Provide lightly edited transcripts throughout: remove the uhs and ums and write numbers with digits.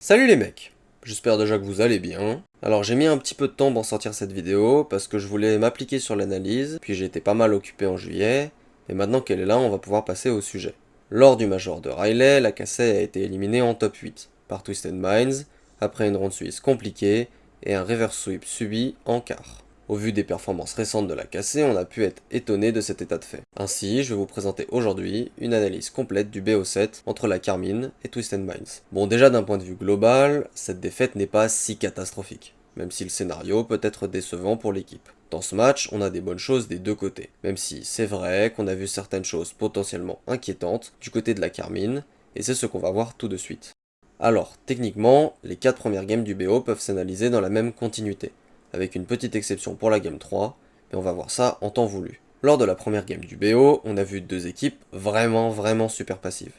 Salut les mecs, j'espère déjà que vous allez bien. Alors j'ai mis un petit peu de temps pour sortir cette vidéo parce que je voulais m'appliquer sur l'analyse, puis j'ai été pas mal occupé en juillet, mais maintenant qu'elle est là, on va pouvoir passer au sujet. Lors du Major de Riley, la Cassé a été éliminée en top 8 par Twisted Minds, après une ronde suisse compliquée et un reverse sweep subi en quart. Au vu des performances récentes de la Cassé, on a pu être étonné de cet état de fait. Ainsi, je vais vous présenter aujourd'hui une analyse complète du BO7 entre la Carmine et Twisted Minds. Bon, déjà d'un point de vue global, cette défaite n'est pas si catastrophique, même si le scénario peut être décevant pour l'équipe. Dans ce match, on a des bonnes choses des deux côtés, même si c'est vrai qu'on a vu certaines choses potentiellement inquiétantes du côté de la Carmine, et c'est ce qu'on va voir tout de suite. Alors, techniquement, les 4 premières games du BO peuvent s'analyser dans la même continuité, avec une petite exception pour la game 3, mais on va voir ça en temps voulu. Lors de la première game du BO, on a vu deux équipes vraiment super passives.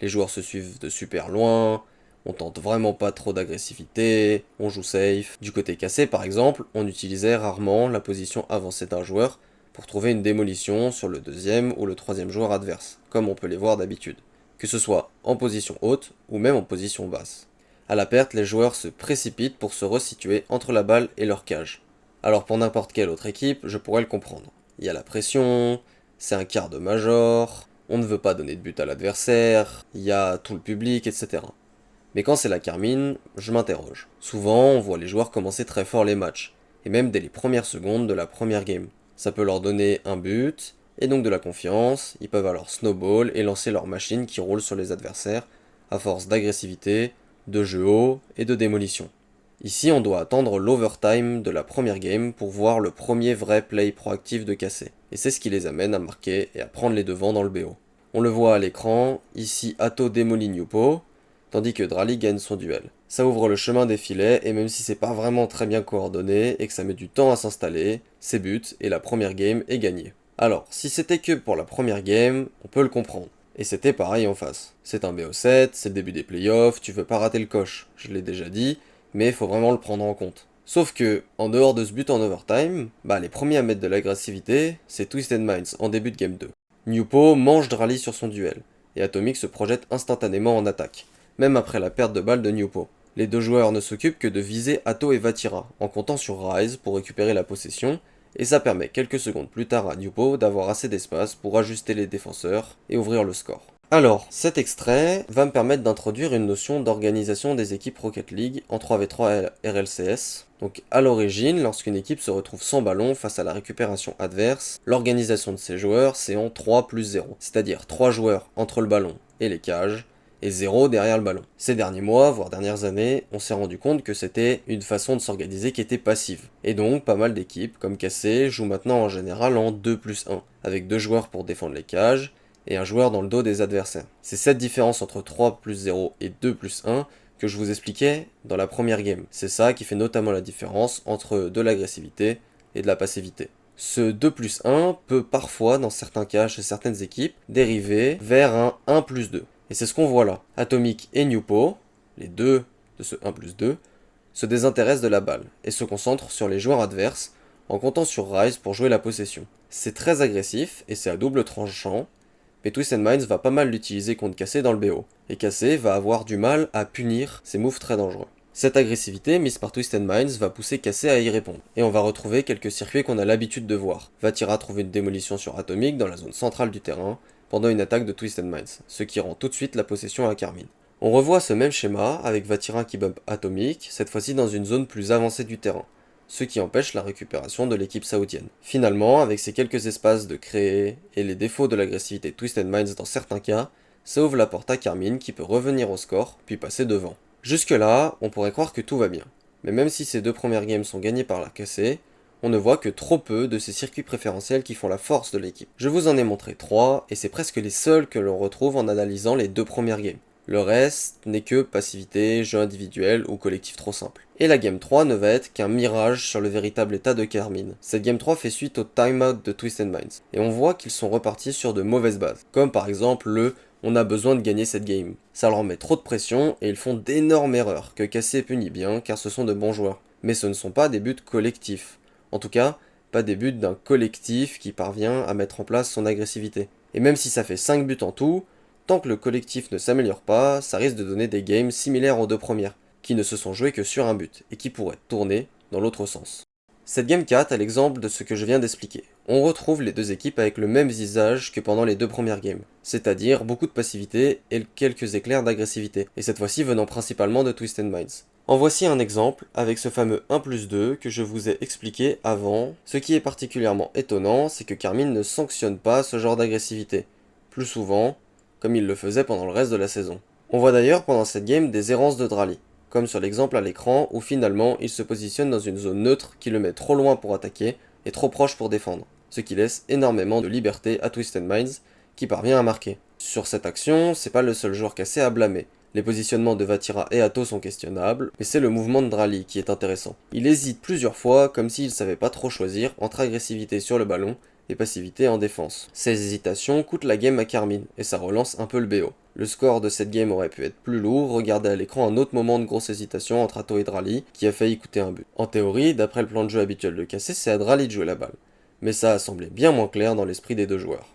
Les joueurs se suivent de super loin, on tente vraiment pas trop d'agressivité, on joue safe. Du côté cassé par exemple, on utilisait rarement la position avancée d'un joueur pour trouver une démolition sur le deuxième ou le troisième joueur adverse, comme on peut les voir d'habitude, que ce soit en position haute ou même en position basse. À la perte, les joueurs se précipitent pour se resituer entre la balle et leur cage. Alors pour n'importe quelle autre équipe, je pourrais le comprendre. Il y a la pression, c'est un quart de major, on ne veut pas donner de but à l'adversaire, il y a tout le public, etc. Mais quand c'est la Carmine, je m'interroge. Souvent, on voit les joueurs commencer très fort les matchs, et même dès les premières secondes de la première game. Ça peut leur donner un but, et donc de la confiance, ils peuvent alors snowball et lancer leur machine qui roule sur les adversaires, à force d'agressivité, de jeu haut et de démolition. Ici, on doit attendre l'overtime de la première game pour voir le premier vrai play proactif de Cassé, et c'est ce qui les amène à marquer et à prendre les devants dans le BO. On le voit à l'écran, ici Atto démolit Newpo, tandis que Drali gagne son duel. Ça ouvre le chemin des filets, et même si c'est pas vraiment très bien coordonné et que ça met du temps à s'installer, c'est but et la première game est gagnée. Alors, si c'était que pour la première game, on peut le comprendre. Et c'était pareil en face. C'est un BO7, c'est le début des playoffs, tu veux pas rater le coche, je l'ai déjà dit, mais il faut vraiment le prendre en compte. Sauf que, en dehors de ce but en overtime, les premiers à mettre de l'agressivité, c'est Twisted Minds en début de game 2. Newpo mange Drali sur son duel, et Atomic se projette instantanément en attaque, même après la perte de balle de Newpo. Les deux joueurs ne s'occupent que de viser Atto et Vatira, en comptant sur Rise pour récupérer la possession, et ça permet quelques secondes plus tard à Newpo d'avoir assez d'espace pour ajuster les défenseurs et ouvrir le score. Alors, cet extrait va me permettre d'introduire une notion d'organisation des équipes Rocket League en 3v3 RLCS. Donc à l'origine, lorsqu'une équipe se retrouve sans ballon face à la récupération adverse, l'organisation de ses joueurs c'est en 3 plus 0, c'est-à-dire 3 joueurs entre le ballon et les cages, et 0 derrière le ballon. Ces derniers mois, voire dernières années, on s'est rendu compte que c'était une façon de s'organiser qui était passive. Et donc, pas mal d'équipes, comme Cassé, jouent maintenant en général en 2 plus 1, avec 2 joueurs pour défendre les cages, et un joueur dans le dos des adversaires. C'est cette différence entre 3 plus 0 et 2 plus 1 que je vous expliquais dans la première game. C'est ça qui fait notamment la différence entre de l'agressivité et de la passivité. Ce 2 plus 1 peut parfois, dans certains cas chez certaines équipes, dériver vers un 1 plus 2. Et c'est ce qu'on voit là. Atomic et Newpo, les deux de ce 1 plus 2, se désintéressent de la balle et se concentrent sur les joueurs adverses en comptant sur Rise pour jouer la possession. C'est très agressif et c'est à double tranchant, mais Twisted Minds va pas mal l'utiliser contre Cassé dans le BO, et Cassé va avoir du mal à punir ces moves très dangereux. Cette agressivité mise par Twisted Minds va pousser Cassé à y répondre, et on va retrouver quelques circuits qu'on a l'habitude de voir. Vatira trouver une démolition sur Atomic dans la zone centrale du terrain, pendant une attaque de Twisted Minds, ce qui rend tout de suite la possession à Carmine. On revoit ce même schéma avec Vatira qui bump Atomic, cette fois-ci dans une zone plus avancée du terrain, ce qui empêche la récupération de l'équipe saoudienne. Finalement, avec ces quelques espaces de créer et les défauts de l'agressivité de Twisted Minds dans certains cas, ça ouvre la porte à Carmine qui peut revenir au score, puis passer devant. Jusque là, on pourrait croire que tout va bien. Mais même si ces deux premières games sont gagnées par la Cassé, on ne voit que trop peu de ces circuits préférentiels qui font la force de l'équipe. Je vous en ai montré 3, et c'est presque les seuls que l'on retrouve en analysant les deux premières games. Le reste n'est que passivité, jeu individuel ou collectif trop simple. Et la game 3 ne va être qu'un mirage sur le véritable état de Carmine. Cette game 3 fait suite au timeout de Twisted Minds, et on voit qu'ils sont repartis sur de mauvaises bases, comme par exemple le on a besoin de gagner cette game. Ça leur met trop de pression et ils font d'énormes erreurs, que Cassé punit bien car ce sont de bons joueurs. Mais ce ne sont pas des buts collectifs. En tout cas, pas des buts d'un collectif qui parvient à mettre en place son agressivité. Et même si ça fait 5 buts en tout, tant que le collectif ne s'améliore pas, ça risque de donner des games similaires aux deux premières, qui ne se sont joués que sur un but, et qui pourraient tourner dans l'autre sens. Cette Game 4 est l'exemple de ce que je viens d'expliquer. On retrouve les deux équipes avec le même visage que pendant les deux premières games, c'est-à-dire beaucoup de passivité et quelques éclairs d'agressivité, et cette fois-ci venant principalement de Twisted Minds. En voici un exemple avec ce fameux 1+2 que je vous ai expliqué avant. Ce qui est particulièrement étonnant, c'est que Karmine ne sanctionne pas ce genre d'agressivité, plus souvent, comme il le faisait pendant le reste de la saison. On voit d'ailleurs pendant cette game des errances de Drali, comme sur l'exemple à l'écran où finalement il se positionne dans une zone neutre qui le met trop loin pour attaquer et trop proche pour défendre, ce qui laisse énormément de liberté à Twisted Minds qui parvient à marquer. Sur cette action, c'est pas le seul joueur cassé à blâmer. Les positionnements de Vatira et Atto sont questionnables, mais c'est le mouvement de Drali qui est intéressant. Il hésite plusieurs fois comme s'il savait pas trop choisir entre agressivité sur le ballon et passivité en défense. Ces hésitations coûtent la game à Karmine, et ça relance un peu le BO. Le score de cette game aurait pu être plus lourd, regardez à l'écran un autre moment de grosse hésitation entre Atto et Drali, qui a failli coûter un but. En théorie, d'après le plan de jeu habituel de Cassé, c'est à Drali de jouer la balle, mais ça a semblé bien moins clair dans l'esprit des deux joueurs.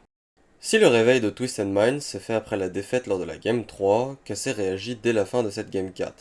Si le réveil de Twisted Minds s'est fait après la défaite lors de la game 3, Cassé réagit dès la fin de cette game 4,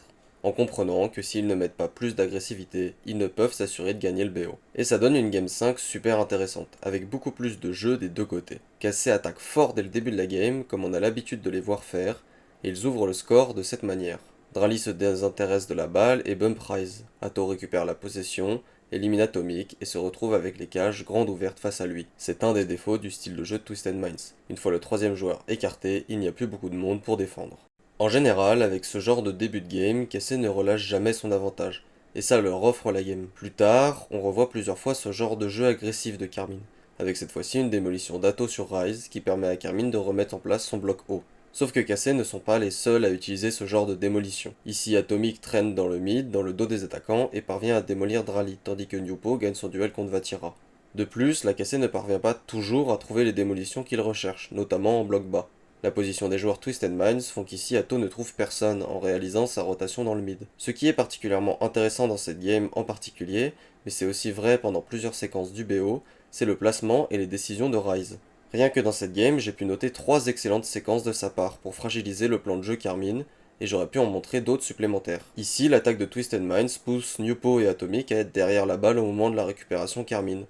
en comprenant que s'ils ne mettent pas plus d'agressivité, ils ne peuvent s'assurer de gagner le BO. Et ça donne une game 5 super intéressante, avec beaucoup plus de jeu des deux côtés. Cassé attaque fort dès le début de la game, comme on a l'habitude de les voir faire, et ils ouvrent le score de cette manière. Drali se désintéresse de la balle et bump Rise. Atto récupère la possession, élimine Atomic et se retrouve avec les cages grandes ouvertes face à lui. C'est un des défauts du style de jeu de Twisted Minds. Une fois le troisième joueur écarté, il n'y a plus beaucoup de monde pour défendre. En général, avec ce genre de début de game, Cassé ne relâche jamais son avantage, et ça leur offre la game. Plus tard, on revoit plusieurs fois ce genre de jeu agressif de Karmine, avec cette fois-ci une démolition d'Atto sur Rise qui permet à Karmine de remettre en place son bloc haut. Sauf que Cassé ne sont pas les seuls à utiliser ce genre de démolition. Ici, Atomic traîne dans le mid, dans le dos des attaquants, et parvient à démolir Drali, tandis que Newpo gagne son duel contre Vatira. De plus, la Cassé ne parvient pas toujours à trouver les démolitions qu'il recherche, notamment en bloc bas. La position des joueurs Twisted Minds font qu'ici Atto ne trouve personne en réalisant sa rotation dans le mid. Ce qui est particulièrement intéressant dans cette game en particulier, mais c'est aussi vrai pendant plusieurs séquences du BO, c'est le placement et les décisions de Rise. Rien que dans cette game, j'ai pu noter 3 excellentes séquences de sa part pour fragiliser le plan de jeu Karmine, et j'aurais pu en montrer d'autres supplémentaires. Ici, l'attaque de Twisted Minds pousse Newpo et Atomic à être derrière la balle au moment de la récupération Karmine.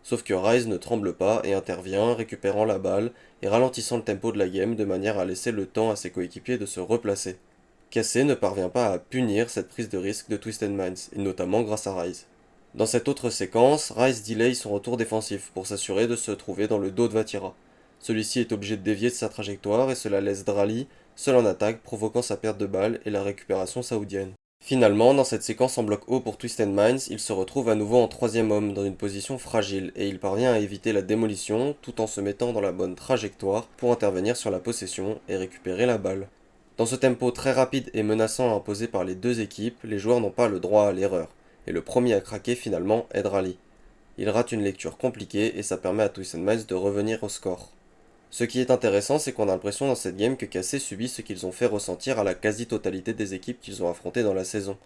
Sauf que Rise ne tremble pas et intervient, récupérant la balle et ralentissant le tempo de la game de manière à laisser le temps à ses coéquipiers de se replacer. Cassé ne parvient pas à punir cette prise de risque de Twisted Minds, et notamment grâce à Rise. Dans cette autre séquence, Rise delay son retour défensif pour s'assurer de se trouver dans le dos de Vatira. Celui-ci est obligé de dévier de sa trajectoire et cela laisse Drali seul en attaque, provoquant sa perte de balle et la récupération saoudienne. Finalement, dans cette séquence en bloc haut pour Twisted Minds, il se retrouve à nouveau en troisième homme dans une position fragile et il parvient à éviter la démolition tout en se mettant dans la bonne trajectoire pour intervenir sur la possession et récupérer la balle. Dans ce tempo très rapide et menaçant imposé par les deux équipes, les joueurs n'ont pas le droit à l'erreur, et le premier à craquer finalement est Drali. Il rate une lecture compliquée et ça permet à Twisted Minds de revenir au score. Ce qui est intéressant, c'est qu'on a l'impression dans cette game que Cassé subit ce qu'ils ont fait ressentir à la quasi-totalité des équipes qu'ils ont affrontées dans la saison.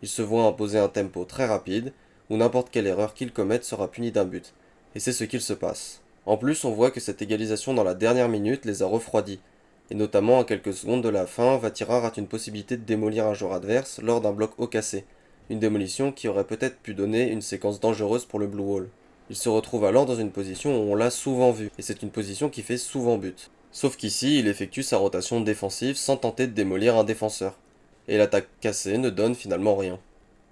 Ils se voient imposer un tempo très rapide, où n'importe quelle erreur qu'ils commettent sera punie d'un but. Et c'est ce qu'il se passe. En plus, on voit que cette égalisation dans la dernière minute les a refroidis, et notamment à quelques secondes de la fin, Vatira rate une possibilité de démolir un joueur adverse lors d'un bloc haut cassé, une démolition qui aurait peut-être pu donner une séquence dangereuse pour le Blue Wall. Il se retrouve alors dans une position où on l'a souvent vu, et c'est une position qui fait souvent but. Sauf qu'ici, il effectue sa rotation défensive sans tenter de démolir un défenseur. Et l'attaque cassée ne donne finalement rien.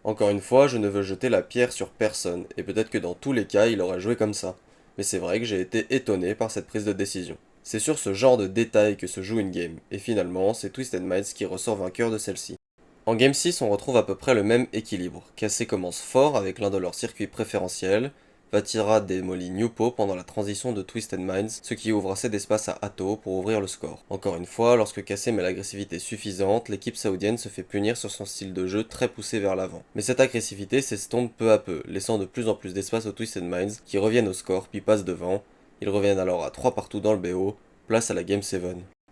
Encore une fois, je ne veux jeter la pierre sur personne, et peut-être que dans tous les cas, il aurait joué comme ça. Mais c'est vrai que j'ai été étonné par cette prise de décision. C'est sur ce genre de détails que se joue une game, et finalement, c'est Twisted Minds qui ressort vainqueur de celle-ci. En Game 6, on retrouve à peu près le même équilibre. Cassé commence fort avec l'un de leurs circuits préférentiels, Vatira démolit Newpo pendant la transition de Twisted Minds, ce qui ouvre assez d'espace à Atto pour ouvrir le score. Encore une fois, lorsque Cassé met l'agressivité suffisante, l'équipe saoudienne se fait punir sur son style de jeu très poussé vers l'avant. Mais cette agressivité s'estompe peu à peu, laissant de plus en plus d'espace aux Twisted Minds, qui reviennent au score puis passent devant. Ils reviennent alors à 3 partout dans le BO, place à la Game 7.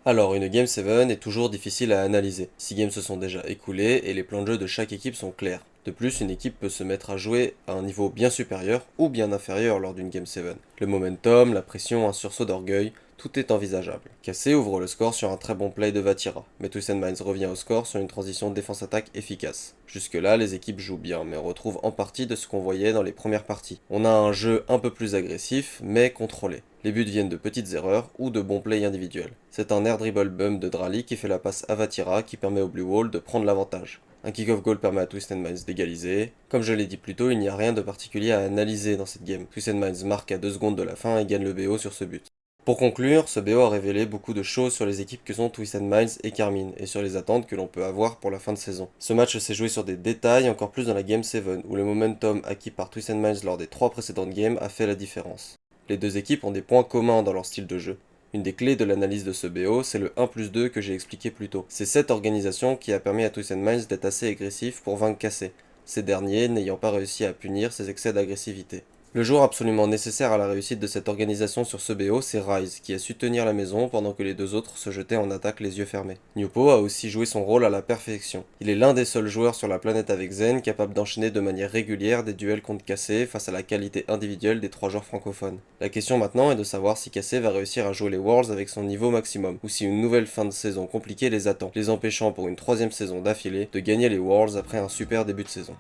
Alors, une Game 7 est toujours difficile à analyser. 6 games se sont déjà écoulés et les plans de jeu de chaque équipe sont clairs. De plus, une équipe peut se mettre à jouer à un niveau bien supérieur ou bien inférieur lors d'une Game 7. Le momentum, la pression, un sursaut d'orgueil, Tout est envisageable. Cassé ouvre le score sur un très bon play de Vatira, mais Twisted Minds revient au score sur une transition défense-attaque efficace. Jusque-là, les équipes jouent bien, mais on retrouve en partie de ce qu'on voyait dans les premières parties. On a un jeu un peu plus agressif, mais contrôlé. Les buts viennent de petites erreurs ou de bons plays individuels. C'est un air dribble bump de Drali qui fait la passe à Vatira qui permet au Blue Wall de prendre l'avantage. Un kick-off goal permet à Twisted Minds d'égaliser. Comme je l'ai dit plus tôt, il n'y a rien de particulier à analyser dans cette game. Twisted Minds marque à 2 secondes de la fin et gagne le BO sur ce but. Pour conclure, ce BO a révélé beaucoup de choses sur les équipes que sont Twisted Minds et Carmine, et sur les attentes que l'on peut avoir pour la fin de saison. Ce match s'est joué sur des détails, encore plus dans la Game 7, où le momentum acquis par Twisted Minds lors des 3 précédentes games a fait la différence. Les deux équipes ont des points communs dans leur style de jeu. Une des clés de l'analyse de ce BO, c'est le 1+2 que j'ai expliqué plus tôt. C'est cette organisation qui a permis à Twisted Minds d'être assez agressif pour vaincre Cassé, ces derniers n'ayant pas réussi à punir ses excès d'agressivité. Le joueur absolument nécessaire à la réussite de cette organisation sur ce BO, c'est Rise, qui a su tenir la maison pendant que les deux autres se jetaient en attaque les yeux fermés. Newpo a aussi joué son rôle à la perfection. Il est l'un des seuls joueurs sur la planète avec Zen capable d'enchaîner de manière régulière des duels contre Cassé face à la qualité individuelle des 3 joueurs francophones. La question maintenant est de savoir si Cassé va réussir à jouer les Worlds avec son niveau maximum, ou si une nouvelle fin de saison compliquée les attend, les empêchant pour une 3e saison d'affilée de gagner les Worlds après un super début de saison.